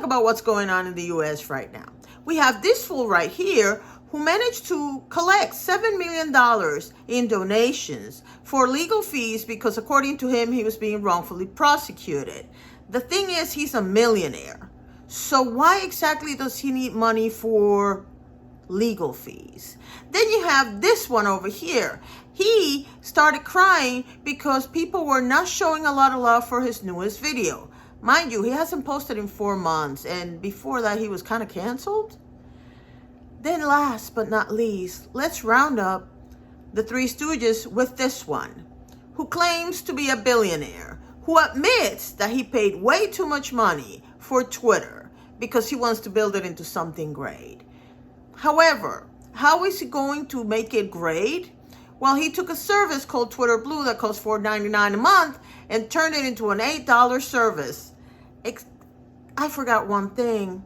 about what's going on in the US right now. We have this fool right here who managed to collect $7 million in donations for legal fees because according to him, he was being wrongfully prosecuted. The thing is, he's a millionaire. So why exactly does he need money for legal fees? Then you have this one over here. He started crying because people were not showing a lot of love for his newest video. Mind you, he hasn't posted in 4 months, and before that he was kind of canceled. Then last but not least, let's round up the Three Stooges with this one, who claims to be a billionaire, who admits that he paid way too much money for Twitter because he wants to build it into something great. However, how is he going to make it great? Well, he took a service called Twitter Blue that costs $4.99 a month and turned it into an $8 service. I forgot one thing.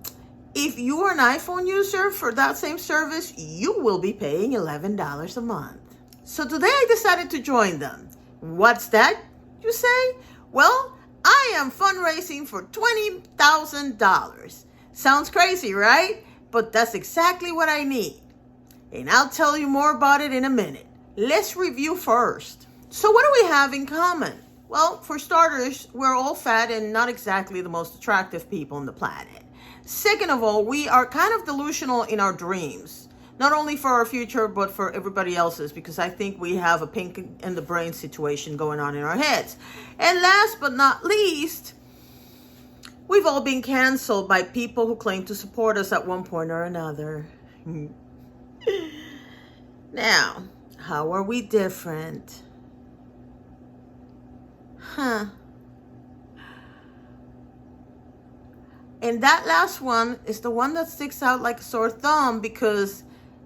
If you are an iPhone user for that same service, you will be paying $11 a month. So today I decided to join them. What's that, you say? Well, I am fundraising for $20,000. Sounds crazy, right? But that's exactly what I need. And I'll tell you more about it in a minute. Let's review first. So what do we have in common? Well, for starters, we're all fat and not exactly the most attractive people on the planet. Second of all, we are kind of delusional in our dreams, not only for our future, but for everybody else's, because I think we have a pink in the brain situation going on in our heads. And last but not least, we've all been canceled by people who claim to support us at one point or another. Now, how are we different? And that last one is the one that sticks out like a sore thumb because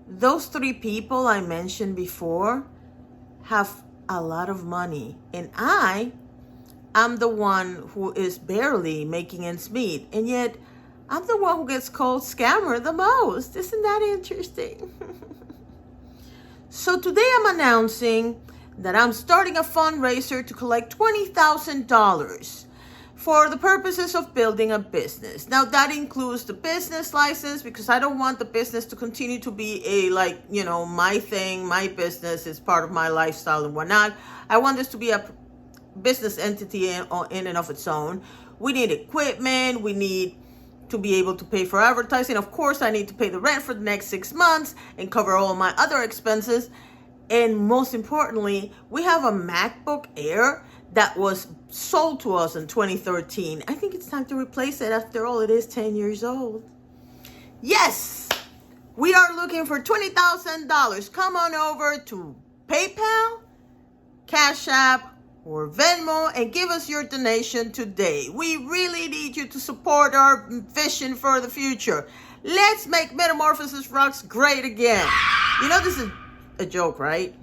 those 3 people I mentioned before have a lot of money. And I'm the one who is barely making ends meet. And yet, I'm the one who gets called scammer the most. Isn't that interesting? So today I'm announcing that I'm starting a fundraiser to collect $20,000 for the purposes of building a business. Now that includes the business license because I don't want the business to continue to be my thing, my business is part of my lifestyle and whatnot. I want this to be a business entity in and of its own. We need equipment. We need to be able to pay for advertising. Of course, I need to pay the rent for the next 6 months and cover all my other expenses. And most importantly, we have a MacBook Air that was sold to us in 2013. I think it's time to replace it. After all, it is 10 years old. Yes, we are looking for $20,000. Come on over to PayPal, Cash App, or Venmo and give us your donation today. We really need you to support our vision for the future. Let's make Metamorphosis Rocks great again. You know this is a joke, right?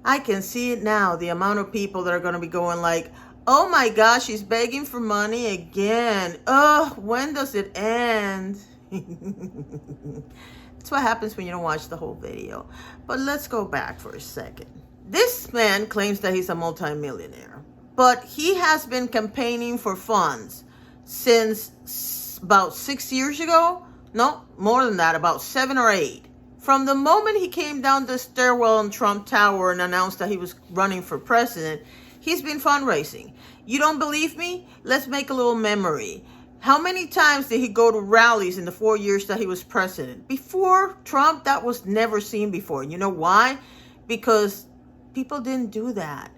I can see it now, the amount of people that are going to be going like, oh my gosh, she's begging for money again. Ugh, when does it end? That's what happens when you don't watch the whole video. But let's go back for a second. This man claims that he's a multimillionaire, but he has been campaigning for funds since about 6 years ago. No, more than that, about 7 or 8. From the moment he came down the stairwell in Trump Tower and announced that he was running for president, he's been fundraising. You don't believe me? Let's make a little memory. How many times did he go to rallies in the 4 years that he was president? Before Trump, that was never seen before. You know why? Because people didn't do that.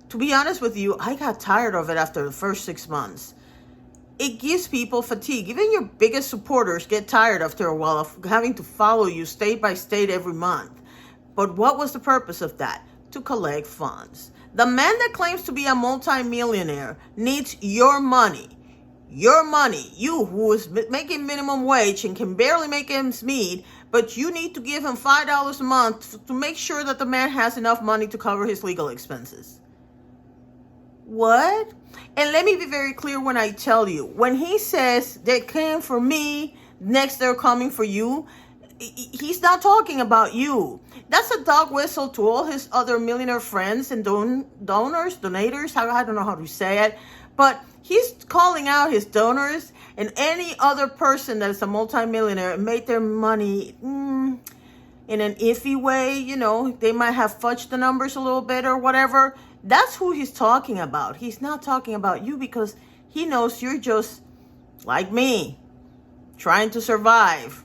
To be honest with you, I got tired of it after the first 6 months. It gives people fatigue. Even your biggest supporters get tired after a while of having to follow you state by state every month. But what was the purpose of that? To collect funds. The man that claims to be a multi-millionaire needs your money. Your money. You who is making minimum wage and can barely make ends meet, but you need to give him $5 a month to make sure that the man has enough money to cover his legal expenses. What? And let me be very clear when I tell you, when he says they came for me, next they're coming for you, he's not talking about you. That's a dog whistle to all his other millionaire friends and donators. I don't know how to say it. But He's calling out his donors and any other person that is a multimillionaire and made their money in an iffy way. You know, they might have fudged the numbers a little bit or whatever. That's who he's talking about. He's not talking about you because he knows you're just like me, trying to survive,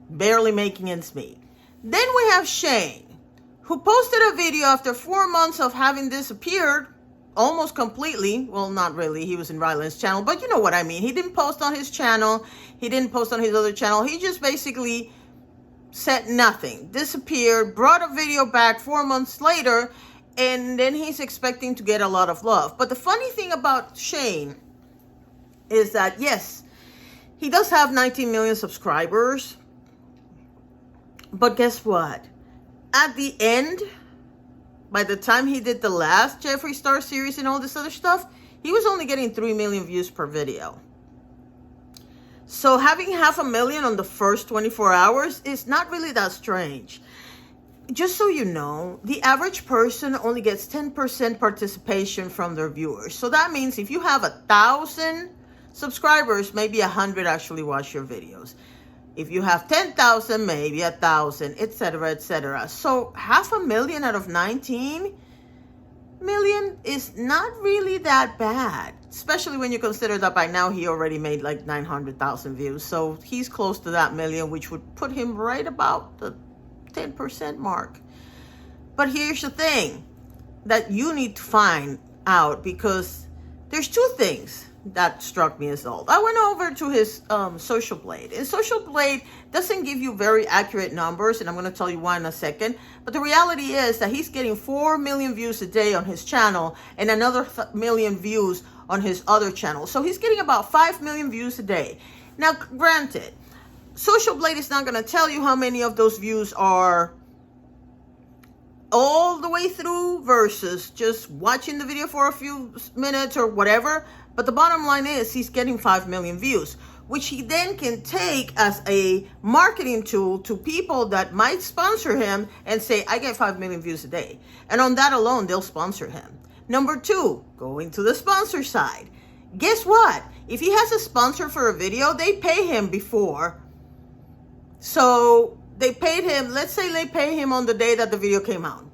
barely making ends meet. Then we have Shane, who posted a video after 4 months of having disappeared almost completely. Well, not really. He was in Ryland's channel, but you know what I mean. He didn't post on his channel. He didn't post on his other channel. He just basically said nothing, disappeared, brought a video back 4 months later, and then he's expecting to get a lot of love. But the funny thing about Shane is that, yes, he does have 19 million subscribers. But guess what? At the end, by the time he did the last Jeffree Star series and all this other stuff, he was only getting 3 million views per video. So having 500,000 on the first 24 hours is not really that strange. Just so you know, the average person only gets 10% participation from their viewers. So that means if you have 1,000 subscribers, maybe 100 actually watch your videos. If you have 10,000, maybe 1,000, etc., etc. So 500,000 out of 19 million is not really that bad, especially when you consider that by now he already made like 900,000 views. So he's close to that million, which would put him right about the 10% mark. But here's the thing that you need to find out, because there's two things that struck me as odd. I went over to his Social Blade, and Social Blade doesn't give you very accurate numbers, and I'm going to tell you why in a second. But the reality is that he's getting 4 million views a day on his channel and another million views on his other channel. So he's getting about 5 million views a day. Now, granted, Social Blade is not going to tell you how many of those views are all the way through versus just watching the video for a few minutes or whatever. But the bottom line is he's getting 5 million views, which he then can take as a marketing tool to people that might sponsor him and say, I get 5 million views a day. And on that alone, they'll sponsor him. Number two, going to the sponsor side. Guess what? If he has a sponsor for a video, they pay him before. So they paid him, let's say they pay him on the day that the video came out,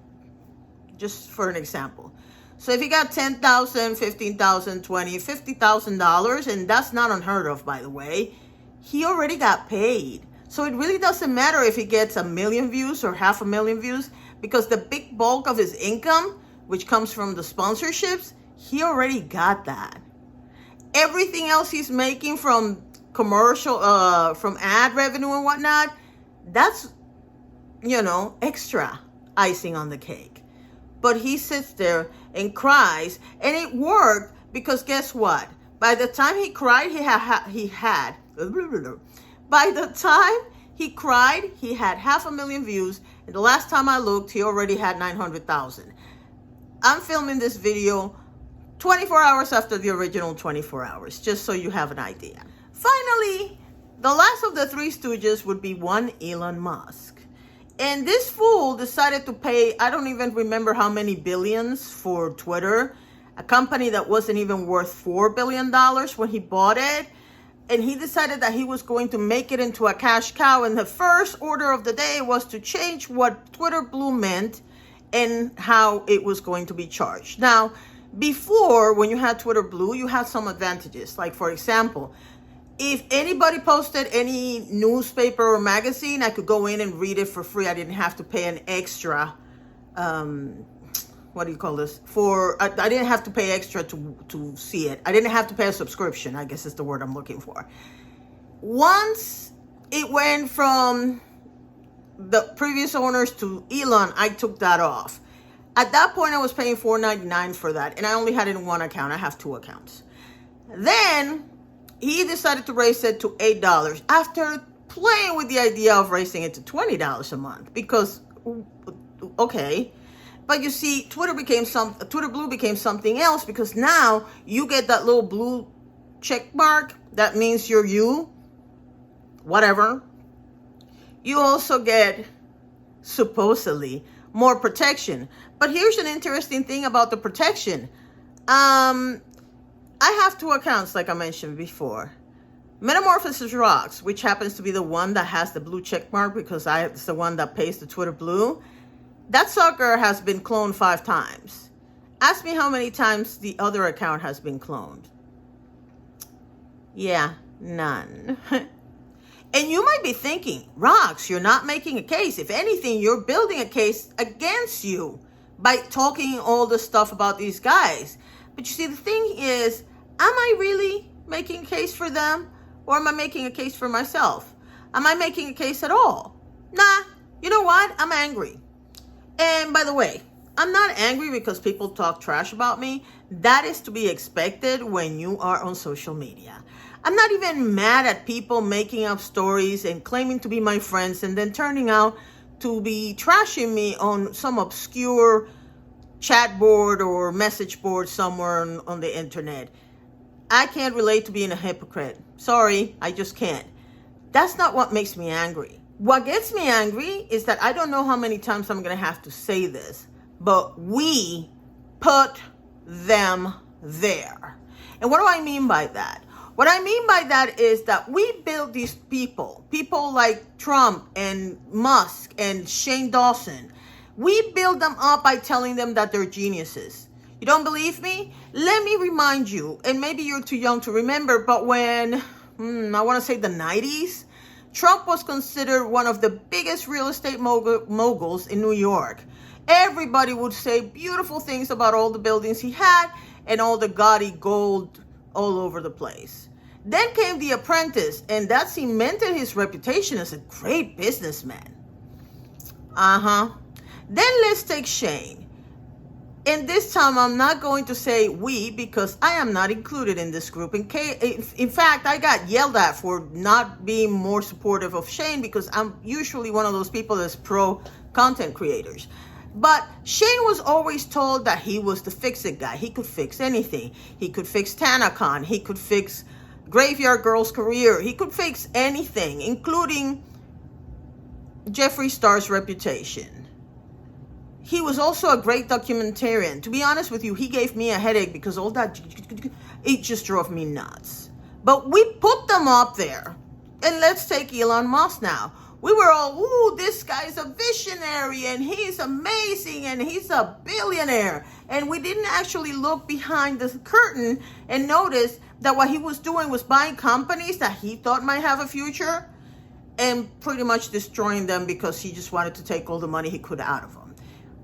just for an example. So if he got $10,000, $15,000, $20,000, $50,000, and that's not unheard of, by the way, he already got paid. So it really doesn't matter if he gets 1 million views or 500,000 views, because the big bulk of his income, which comes from the sponsorships, he already got that. Everything else he's making from commercial, from ad revenue and whatnot, that's, extra icing on the cake. But he sits there and cries, and it worked, because guess what? By the time he cried, by the time he cried, he had 500,000 views, and the last time I looked, he already had 900,000. I'm filming this video 24 hours after the original 24 hours, just so you have an idea. Finally, the last of the three stooges would be one Elon Musk. And this fool decided to pay, I don't even remember how many billions for Twitter, a company that wasn't even worth $4 billion when he bought it. And he decided that he was going to make it into a cash cow. And the first order of the day was to change what Twitter Blue meant and how it was going to be charged. Now, before, when you had Twitter Blue, you had some advantages. Like, for example, if anybody posted any newspaper or magazine, I could go in and read it for free. I didn't have to pay an extra, what do you call this? I didn't have to pay extra to see it. I didn't have to pay a subscription, I guess is the word I'm looking for. Once it went from the previous owners to Elon, I took that off. At that point, I was paying $4.99 for that, and I only had it in one account. I have two accounts. Then he decided to raise it to $8 after playing with the idea of raising it to $20 a month, because, okay. But you see, Twitter Blue became something else, because now you get that little blue check mark. That means you're you, whatever. You also get, supposedly, more protection. But here's an interesting thing about the protection. I I have two accounts, like I mentioned before. Metamorphosis Rocks, which happens to be the one that has the blue check mark because it's the one that pays the Twitter blue. That sucker has been cloned 5 times. Ask me how many times the other account has been cloned. Yeah, none. And you might be thinking, Rocks, you're not making a case. If anything, you're building a case against you by talking all the stuff about these guys. But you see, the thing is, am I really making a case for them? Or am I making a case for myself? Am I making a case at all? Nah, you know what? I'm angry. And by the way, I'm not angry because people talk trash about me. That is to be expected when you are on social media. I'm not even mad at people making up stories and claiming to be my friends and then turning out to be trashing me on some obscure chat board or message board somewhere on the internet. I can't relate to being a hypocrite. Sorry, I just can't. That's not what makes me angry. What gets me angry is that I don't know how many times I'm going to have to say this, but we put them there. And what do I mean by that? What I mean by that is that we build these people like Trump and Musk and Shane Dawson. We build them up by telling them that they're geniuses. You don't believe me? Let me remind you, and maybe you're too young to remember, but when, I want to say the 90s, Trump was considered one of the biggest real estate moguls in New York. Everybody would say beautiful things about all the buildings he had and all the gaudy gold all over the place. Then came The Apprentice, and that cemented his reputation as a great businessman. Then let's take Shane. And this time I'm not going to say we because I am not included in this group. In fact, I got yelled at for not being more supportive of Shane because I'm usually one of those people that's pro content creators. But Shane was always told that he was the fix-it guy. He could fix anything. He could fix TanaCon. He could fix Graveyard Girl's career. He could fix anything, including Jeffree Star's reputation. He was also a great documentarian. To be honest with you, he gave me a headache because all that, it just drove me nuts. But we put them up there. And let's take Elon Musk now. We were all, ooh, this guy's a visionary and he's amazing and he's a billionaire. And we didn't actually look behind the curtain and notice that what he was doing was buying companies that he thought might have a future and pretty much destroying them because he just wanted to take all the money he could out of them.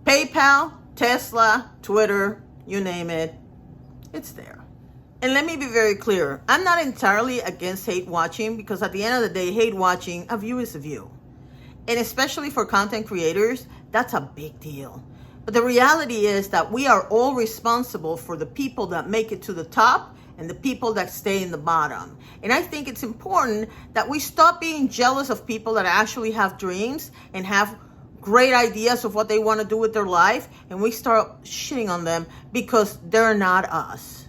PayPal, Tesla, Twitter, you name it, it's there. And let me be very clear. I'm not entirely against hate watching because at the end of the day, hate watching, a view is a view. And especially for content creators, that's a big deal. But the reality is that we are all responsible for the people that make it to the top and the people that stay in the bottom. And I think it's important that we stop being jealous of people that actually have dreams and have great ideas of what they want to do with their life, and we start shitting on them because they're not us.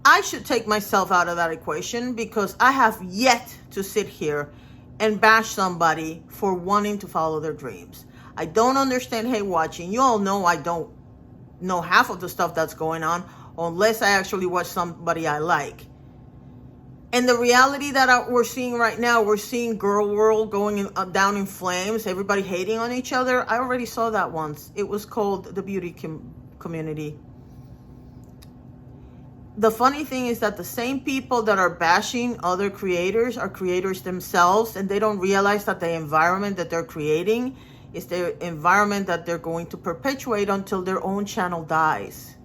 I should take myself out of that equation because I have yet to sit here and bash somebody for wanting to follow their dreams. I don't understand hate watching. You all know I don't know half of the stuff that's going on unless I actually watch somebody I like. And the reality that we're seeing right now, we're seeing girl world going down in flames, everybody hating on each other. I already saw that once. It was called the beauty community. The funny thing is that the same people that are bashing other creators are creators themselves, and they don't realize that the environment that they're creating is the environment that they're going to perpetuate until their own channel dies.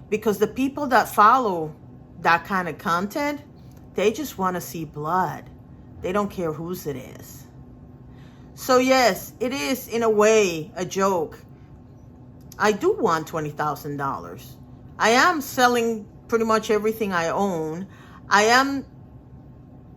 Because the people that follow that kind of content, they just want to see blood. They don't care whose it is. So yes, it is in a way a joke. I do want $20,000. I am selling pretty much everything I own. I am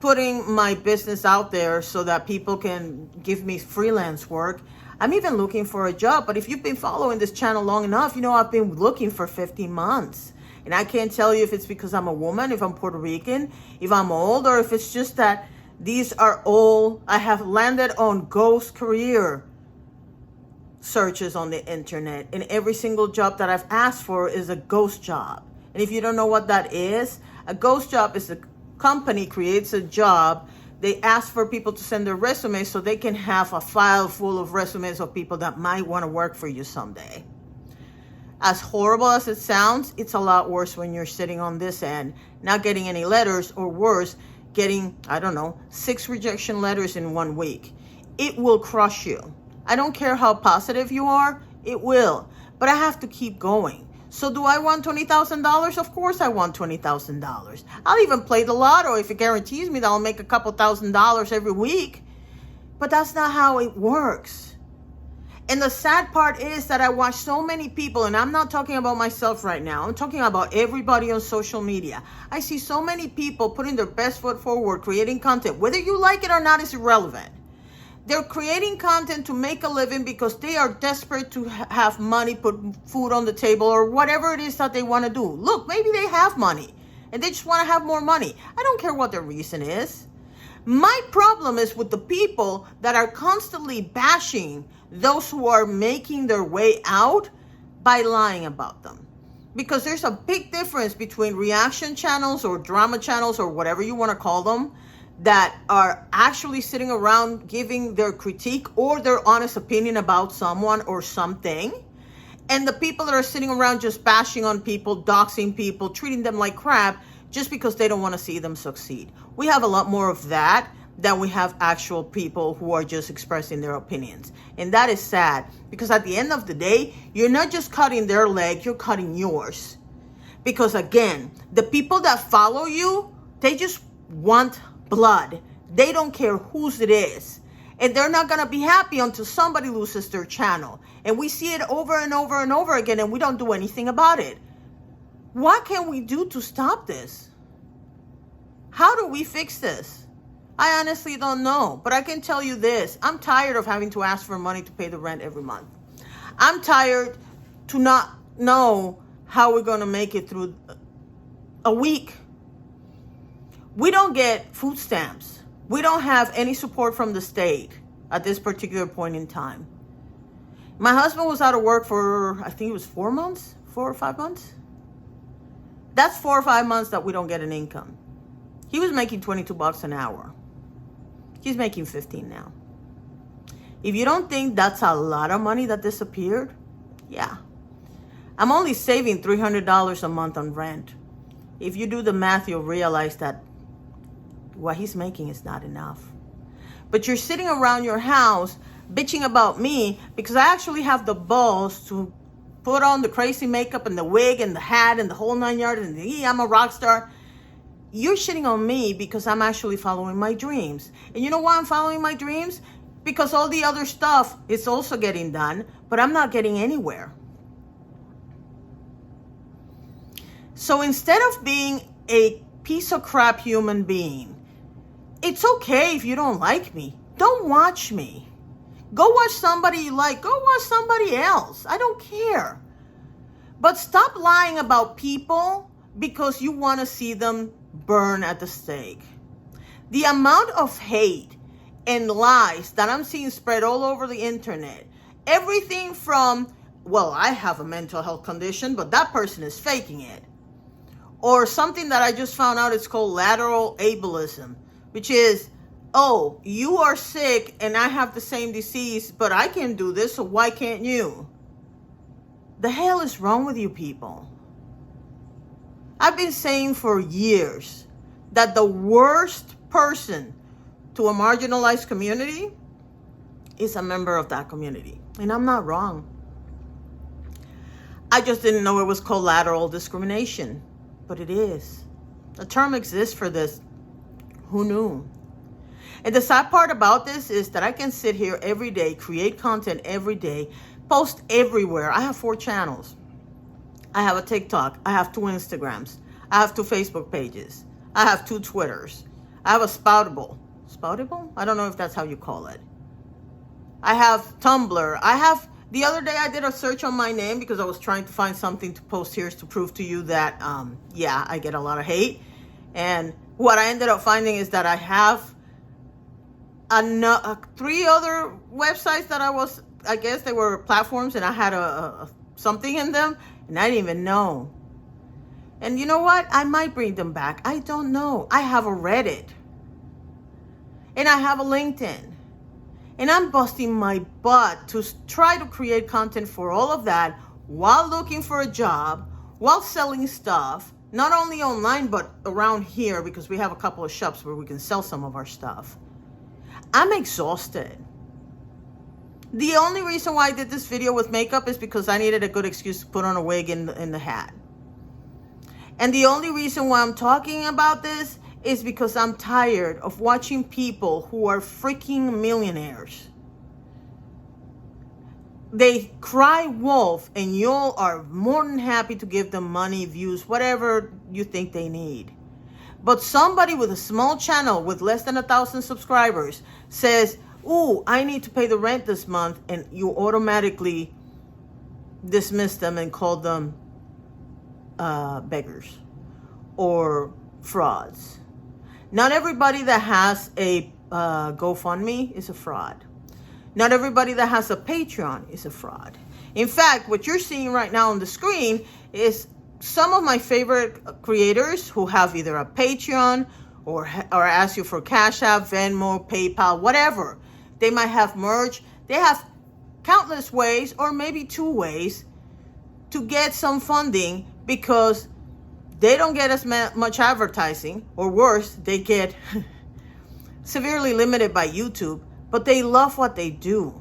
putting my business out there so that people can give me freelance work. I'm even looking for a job. But if you've been following this channel long enough, you know I've been looking for 15 months. And I can't tell you if it's because I'm a woman, if I'm Puerto Rican, if I'm old, or if it's just that these are all, I have landed on ghost career searches on the internet. And every single job that I've asked for is a ghost job. And if you don't know what that is, a ghost job is a company creates a job. They ask for people to send their resumes so they can have a file full of resumes of people that might want to work for you someday. As horrible as it sounds, it's a lot worse when you're sitting on this end, not getting any letters, or worse, getting, 6 rejection letters in 1 week. It will crush you. I don't care how positive you are, it will. But I have to keep going. So do I want $20,000? Of course I want $20,000. I'll even play the lotto if it guarantees me that I'll make a couple $1,000s every week. But that's not how it works. And the sad part is that I watch so many people, and I'm not talking about myself right now. I'm talking about everybody on social media. I see so many people putting their best foot forward, creating content. Whether you like it or not is irrelevant. They're creating content to make a living because they are desperate to have money, put food on the table, or whatever it is that they want to do. Look, maybe they have money and they just want to have more money. I don't care what their reason is. My problem is with the people that are constantly bashing those who are making their way out by lying about them. Because there's a big difference between reaction channels or drama channels or whatever you want to call them that are actually sitting around giving their critique or their honest opinion about someone or something, and the people that are sitting around just bashing on people, doxing people, treating them like crap just because they don't want to see them succeed. We have a lot more of that than we have actual people who are just expressing their opinions. And that is sad, because at the end of the day, you're not just cutting their leg, you're cutting yours. Because again, the people that follow you, they just want blood. They don't care whose it is. And they're not going to be happy until somebody loses their channel. And we see it over and over and over again, and we don't do anything about it. What can we do to stop this? How do we fix this? I honestly don't know, but I can tell you this. I'm tired of having to ask for money to pay the rent every month. I'm tired to not know how we're going to make it through a week. We don't get food stamps. We don't have any support from the state at this particular point in time. My husband was out of work for, I think it was 4 months, 4 or 5 months. That's 4 or 5 months that we don't get an income. He was making $22 an hour. He's making 15 now. If you don't think that's a lot of money that disappeared, yeah. I'm only saving $300 a month on rent. If you do the math, you'll realize that what he's making is not enough. But you're sitting around your house bitching about me because I actually have the balls to put on the crazy makeup and the wig and the hat and the whole 9 yards and I'm a rock star. You're shitting on me because I'm actually following my dreams. And you know why I'm following my dreams? Because all the other stuff is also getting done, but I'm not getting anywhere. So instead of being a piece of crap human being, it's okay if you don't like me. Don't watch me. Go watch somebody you like. Go watch somebody else. I don't care. But stop lying about people because you want to see them burn at the stake. The amount of hate and lies that I'm seeing spread all over the internet, everything from, well, I have a mental health condition, but that person is faking it. Or something that I just found out, it's called lateral ableism, which is, oh, you are sick and I have the same disease, but I can do this, so why can't you? The hell is wrong with you people? I've been saying for years that the worst person to a marginalized community is a member of that community. And I'm not wrong. I just didn't know it was collateral discrimination, but it is. The term exists for this. Who knew? And the sad part about this is that I can sit here every day, create content every day, post everywhere. I have 4 channels. I have a TikTok. I have 2 Instagrams. I have 2 Facebook pages. I have 2 Twitters. I have a Spoutable. Spoutable? I don't know if that's how you call it. I have Tumblr. The other day I did a search on my name because I was trying to find something to post here to prove to you that, I get a lot of hate. And what I ended up finding is that I have 3 other websites that I guess they were platforms, and I had something in them, and I didn't even know. And you know what? I might bring them back. I don't know. I have a Reddit. And I have a LinkedIn. And I'm busting my butt to try to create content for all of that while looking for a job, while selling stuff, not only online, but around here, because we have a couple of shops where we can sell some of our stuff. I'm exhausted. The only reason why I did this video with makeup is because I needed a good excuse to put on a wig in the hat. And the only reason why I'm talking about this is because I'm tired of watching people who are freaking millionaires. They cry wolf and you are more than happy to give them money, views, whatever you think they need. But somebody with a small channel with less than 1,000 subscribers says, "Ooh, I need to pay the rent this month," and you automatically dismiss them and call them beggars or frauds. Not everybody that has a GoFundMe is a fraud. Not everybody that has a Patreon is a fraud. In fact, what you're seeing right now on the screen is some of my favorite creators who have either a Patreon or ask you for Cash App, Venmo, PayPal, whatever. They might have merch. They have countless ways, or maybe 2 ways, to get some funding because they don't get as much advertising, or worse, they get severely limited by YouTube, but they love what they do.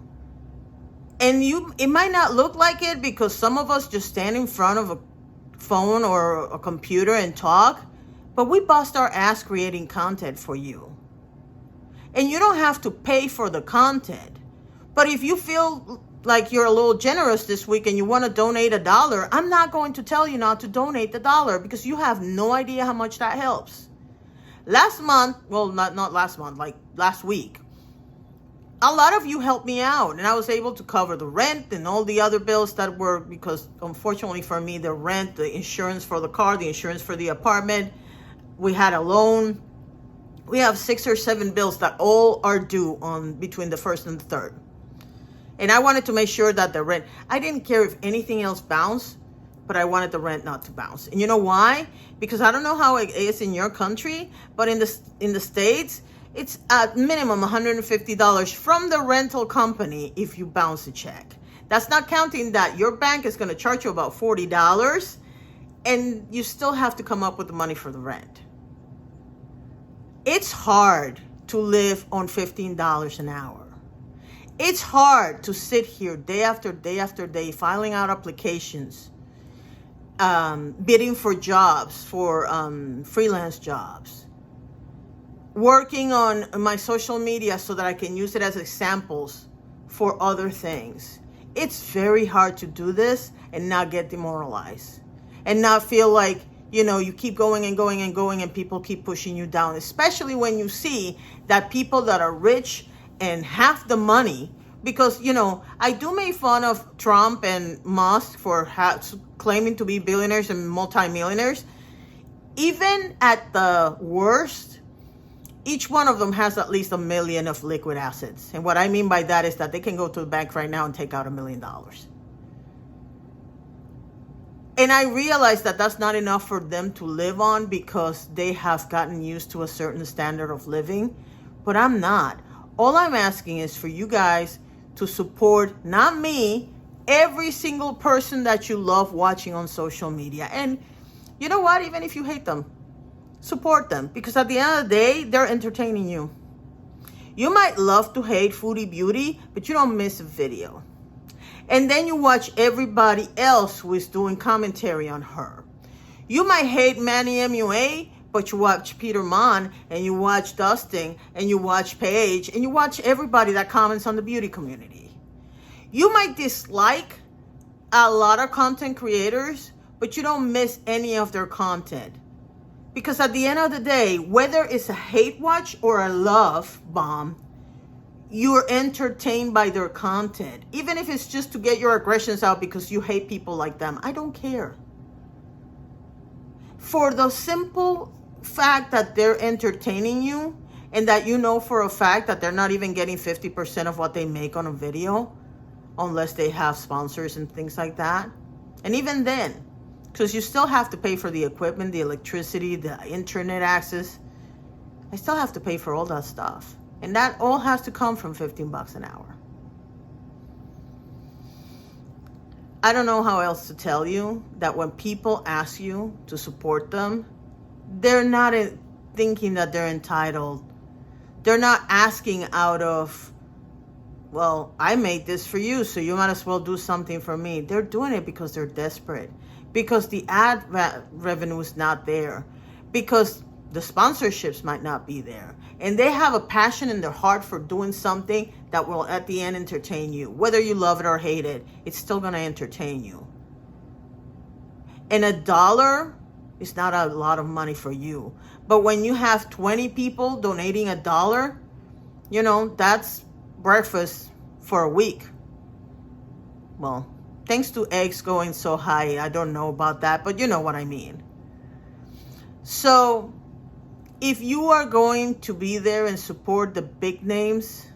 And it might not look like it because some of us just stand in front of a phone or a computer and talk, but we bust our ass creating content for you. And you don't have to pay for the content. But if you feel like you're a little generous this week and you want to donate $1, I'm not going to tell you not to donate the $1 because you have no idea how much that helps. Last month, well, not last month, like last week, a lot of you helped me out and I was able to cover the rent and all the other bills that were, because unfortunately for me, the rent, the insurance for the car, the insurance for the apartment, we had a loan. We have 6 or 7 bills that all are due on between the 1st and the 3rd. And I wanted to make sure that the rent, I didn't care if anything else bounced, but I wanted the rent not to bounce. And you know why? Because I don't know how it is in your country, but in the States, it's at minimum $150 from the rental company if you bounce a check. That's not counting that your bank is going to charge you about $40 and you still have to come up with the money for the rent. It's hard to live on $15 an hour. It's hard to sit here day after day after day, filing out applications, bidding for jobs, for freelance jobs, working on my social media so that I can use it as examples for other things. It's very hard to do this and not get demoralized and not feel like, you keep going and going and going and people keep pushing you down, especially when you see that people that are rich and have the money, because, I do make fun of Trump and Musk for claiming to be billionaires and multimillionaires. Even at the worst, each one of them has at least $1 million of liquid assets. And what I mean by that is that they can go to the bank right now and take out $1 million. And I realize that that's not enough for them to live on because they have gotten used to a certain standard of living. But I'm not. All I'm asking is for you guys to support, not me, every single person that you love watching on social media. And you know what? Even if you hate them, support them. Because at the end of the day, they're entertaining you. You might love to hate Foodie Beauty, but you don't miss a video. And then you watch everybody else who is doing commentary on her. You might hate Manny MUA, but you watch Peter Mon, and you watch Dustin, and you watch Paige, and you watch everybody that comments on the beauty community. You might dislike a lot of content creators, but you don't miss any of their content. Because at the end of the day, whether it's a hate watch or a love bomb, you're entertained by their content. Even if it's just to get your aggressions out because you hate people like them. I don't care. For the simple fact that they're entertaining you and that you know for a fact that they're not even getting 50% of what they make on a video unless they have sponsors and things like that. And even then, because you still have to pay for the equipment, the electricity, the internet access. I still have to pay for all that stuff. And that all has to come from $15 an hour. I don't know how else to tell you that when people ask you to support them, they're not thinking that they're entitled. They're not asking out of, well, I made this for you, so you might as well do something for me. They're doing it because they're desperate, because the ad revenue is not there, because the sponsorships might not be there. And they have a passion in their heart for doing something that will at the end entertain you. Whether you love it or hate it, it's still going to entertain you. And $1 is not a lot of money for you. But when you have 20 people donating $1, you know, that's breakfast for a week. Well, thanks to eggs going so high, I don't know about that, but you know what I mean. So if you are going to be there and support the big names,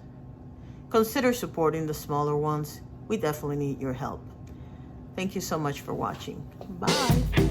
consider supporting the smaller ones. We definitely need your help. Thank you so much for watching. Bye.